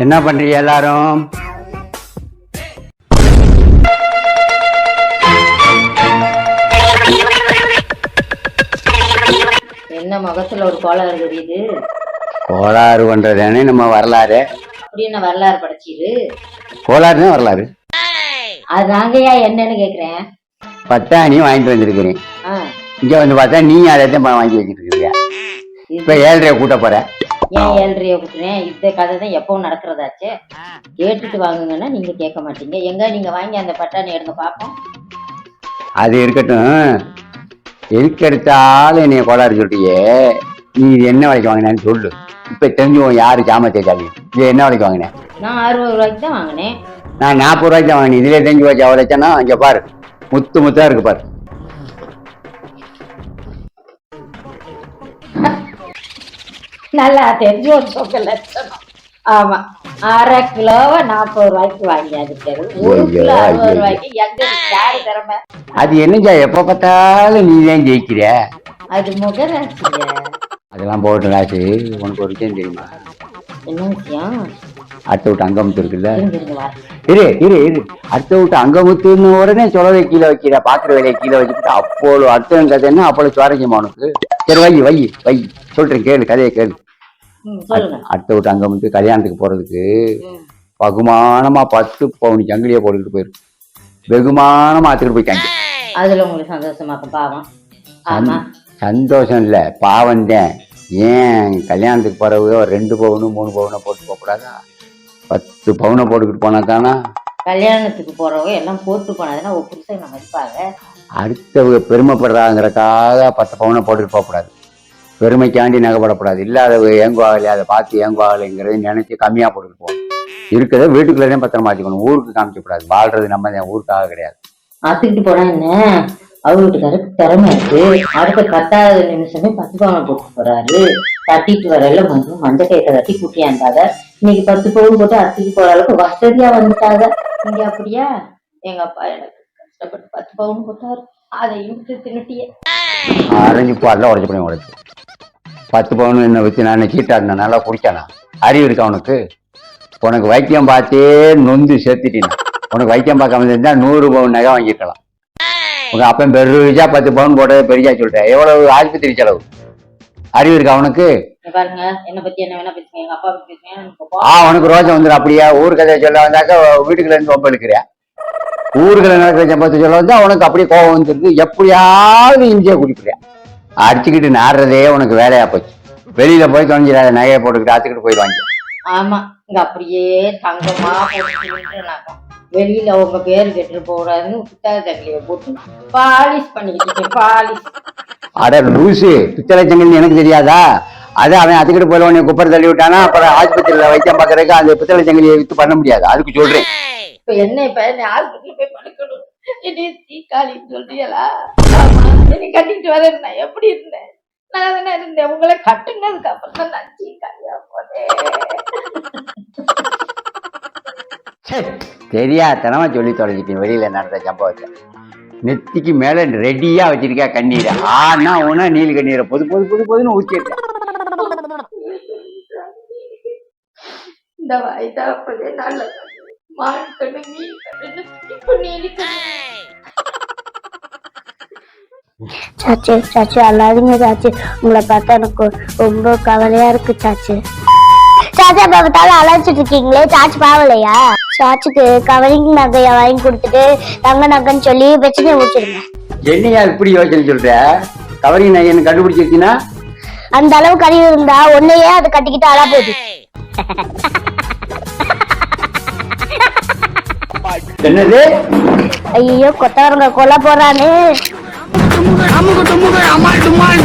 என்ன பண்றீங்க எல்லாரும்? என்ன முகத்துல ஒரு கோளாறு தெரியுது? கோளாறு பண்றதானே நம்ம வரலாறு. அப்படி என்ன வரலாறு படைச்சிரு? கோளாறுதான் வரலாறு. அது நாங்கயா என்னன்னு கேக்குறேன். பட்டாணி வாங்கிட்டு வந்திருக்கிறேன். இங்க வந்து பார்த்தா நீ அதை வாங்கி வச்சுட்டு இருக்கிறியா? இப்ப 7:30 கூட்ட போற. ஏன் 7:30 கூட்டுறேன்? இந்த கதை தான் எப்பவும் நடக்கிறதாச்சே. கேட்டுட்டு வாங்குங்கன்னா நீங்க கேட்க மாட்டீங்க. எங்க நீங்க வாங்கி அந்த பட்டாணி எடுத்து பார்ப்போம். அது இருக்கட்டும். எதுக்கெடுத்தாலும் என்னைய கோளாறு சொல்றியே. நீ இது என்ன விலைக்கு வாங்கினேன்னு சொல்லு. இப்ப தெரிஞ்சுவோம் யாரு சாமத்தை சாமி. இது என்ன விலைக்கு வாங்கினேன்? நான் 60 ரூபாய்க்கு தான் வாங்கினேன். நான் 40 ரூபாய்க்கு தான் வாங்கினேன். இதுல தெரிஞ்சு வச்சு அவளைச்சானா இங்க பாரு, முத்து முத்தா இருக்கு பாரு. நல்லா தெரிஞ்சு ஒரு சொக்க லட்சணம். ஆமா, 1/2 கிலோவை 40 ரூபாய்க்கு வாங்கியாது. 1 கிலோ 60 ரூபாய்க்கு எங்க யாரு திறமை? அது என்னஞ்சா எப்ப பார்த்தாலும் நீ தான் ஜெயிக்கிற. அது முகராட்சியா? அதெல்லாம் போட்டு ராசி. உனக்கு ஒரு விஷயம் தெரியுமா? என்ன விஷயம்? அடுத்த விட்டு அங்கமுத்து இருக்குல்ல, இரு இரு இரு அடுத்த விட்டு அங்கமுத்துன்னு உடனே சொலவை கீழே வைக்கிற, பாக்குற வேலையை கீழே வச்சுக்கிட்டு அப்போது அடுத்த கதைன்னா அப்போது சுவாரஸ்யமா உனக்கு. சரி வை வை வை சொல்றேன் கேளு, கதையை கேளு. அடுத்த விட்டு அங்கமுத்து கல்யாணத்துக்கு போறதுக்கு பகுமானமா 10 பவுன் சங்கிலியை போட்டுக்கிட்டு போயிருக்கு. வெகுமானமா ஆத்துக்கிட்டு போய்க்காங்க. அதுல உங்களுக்கு சந்தோஷமாக்கும்? பாவம். ஆமா, சந்தோஷம் இல்ல, பாவந்தேன். ஏன் கல்யாணத்துக்கு போறவங்க 2 பவுனு 3 பவுனை போட்டு போகக்கூடாதா? 10 பவுனை போட்டுக்கிட்டு போனா தானா? கல்யாணத்துக்கு போறவங்க எல்லாம் போட்டு போனாதுன்னா ஒரு புருஷன் மதிப்பாங்க. அடுத்தவங்க பெருமைப்படுறாங்கிறக்காக 10 பவுனை போட்டுட்டு போகக்கூடாது. பெருமைக்காண்டி நகைப்படக்கூடாது. இல்லாதவங்க ஏங்குவாகலையே, அதை பார்த்து ஏங்குவாகலைங்கிறத நினைச்சு கம்மியா போட்டுட்டு போகணும். இருக்கிறத வீட்டுக்குள்ளே பத்திரமா வச்சுக்கணும். ஊருக்கு காமிக்கக்கூடாது. வாழ்றது நம்ம ஊருக்காக கிடையாது. அத்துக்கிட்டு போனா என்ன? அவங்க வீட்டுக்காரருக்கு திறமை இருக்கு. அடுத்த 10வது நிமிஷமே 10 பவுன் போட்டு போறாரு. தட்டிட்டு வரல மஞ்சள் கையை தட்டி குட்டியாண்டாங்க. இன்னைக்கு 10 பவுன் போட்டு அத்துக்கு போற அளவுக்கு வசதியா வந்துட்டாங்க. நீங்க அப்படியா? எங்க அப்பா எனக்கு கஷ்டப்பட்டு 10 பவுன் போட்டாரு. அதையும் தின்னுட்டிய ஆரஞ்சு பாடல உடச்சு பண்ணி உடைச்சு 10 பவுன் என்ன வச்சு நான் சீட்டாடின நல்லா குடிச்சானா? அறிவு இருக்கா உனக்கு? உனக்கு வைத்தியம் பார்த்தே நொந்து சேர்த்துட்டீங்க. உனக்கு வைத்தியம் பார்க்காம இருந்தா 100 பவுன் நகை வாங்கிருக்கலாம். உங்க அப்பன் பெருஜா 10 பவுன் போட்டதை பெரியா சொல்லிட்டேன். எவ்வளவு ஆஸ்பத்திரி செலவு? அறிவு இருக்கா உனக்கு? பாருங்க, என்ன பத்தி என்ன வேணா பேசுங்க. எங்க அப்பா பத்தி பேசுங்க. உனக்கு ரோஜம் வந்துடும். அப்படியா ஊர் கதையை சொல்ல வந்தாக்க வீட்டுக்குள்ள இருந்து ஒப்ப இழுக்கிறியா? ஊருக்குள்ள நடக்கிற சம்பவத்தை சொல்ல வந்தா உனக்கு அப்படியே கோபம் வந்துருக்கு. எப்படியாவது இந்தியா குடிக்கிறியா? அடிச்சுக்கிட்டு நாடுறதே உனக்கு வேலையா போச்சு. வெளியில போய் தொலைஞ்சிடாத, நகையை போட்டுக்கிட்டு அத்துக்கிட்டு போயிடுவாங்க. ஆமா, இங்க அப்படியே தங்கமா போட்டு வெளியில உங்க பேரு கெட்டு போறாதுன்னு புத்தக சங்கிலியை போட்டு பாலிஷ் பண்ணிக்கிட்டு பாலிஷ். அட லூசு, பித்தளை சங்கிலி எனக்கு தெரியாதா? அது அவன் அதுக்கிட்டு போயில உன்னை குப்பரை தள்ளி விட்டானா அப்புறம் ஆஸ்பத்திரியில வைத்தியம் பார்க்கறதுக்கு அந்த பித்தளை சங்கிலியை வித்து பண்ண முடியாது. அதுக்கு சொல்றேன். இப்ப என்ன ஆஸ்பத்திரியில போய் படுக்கணும் தீக்காளின்னு சொல்றீங்களா? என்னை கட்டிட்டு வர இருந்தேன். எப்படி இருந்தேன்? நான் தானே இருந்தேன். உங்களை கட்டுனதுக்கு அப்புறம் தான் நான் தீக்காளியா போனேன். தெரியாதனமா சொல்லி தொலைஞ்சிட்டேன். வெளியில நடந்த சம்பவத்தை நெத்திக்கு மேல ரெடியா வச்சிருக்கா கண்ணீரை. ஆனா உனா நீல் கண்ணீரை பொது பொது பொது பொதுன்னு ஊற்றிட்டேன். இந்த வயதாப்பதே நல்ல மான்கண்ணு மீன் கண்ணு இப்ப நீலி சாச்சு சாச்சு அல்லாதீங்க சாச்சு. உங்களை பார்த்தா எனக்கு ரொம்ப கவலையா இருக்கு சாச்சு. சாச்சா பார்த்தாலும் அழைச்சிட்டு இருக்கீங்களே, சாச்சு பாவலையா? சாச்சுக்கு கவரிங் நகையா வாங்கி கொடுத்துட்டு தங்க நகைன்னு சொல்லி பிரச்சனையை முடிச்சிருங்க. என்னையா இப்படி யோசனை சொல்ற? கவரிங் நகைன்னு கண்டுபிடிச்சிருச்சுன்னா அந்த அளவு கழிவு இருந்தா ஒன்னையே அதை கட்டிக்கிட்டு அழா போகுது. என்னது? ஐயோ, கொத்தவரங்க கொல்ல போறானே. அமுக டுமுக அமால் டுமால்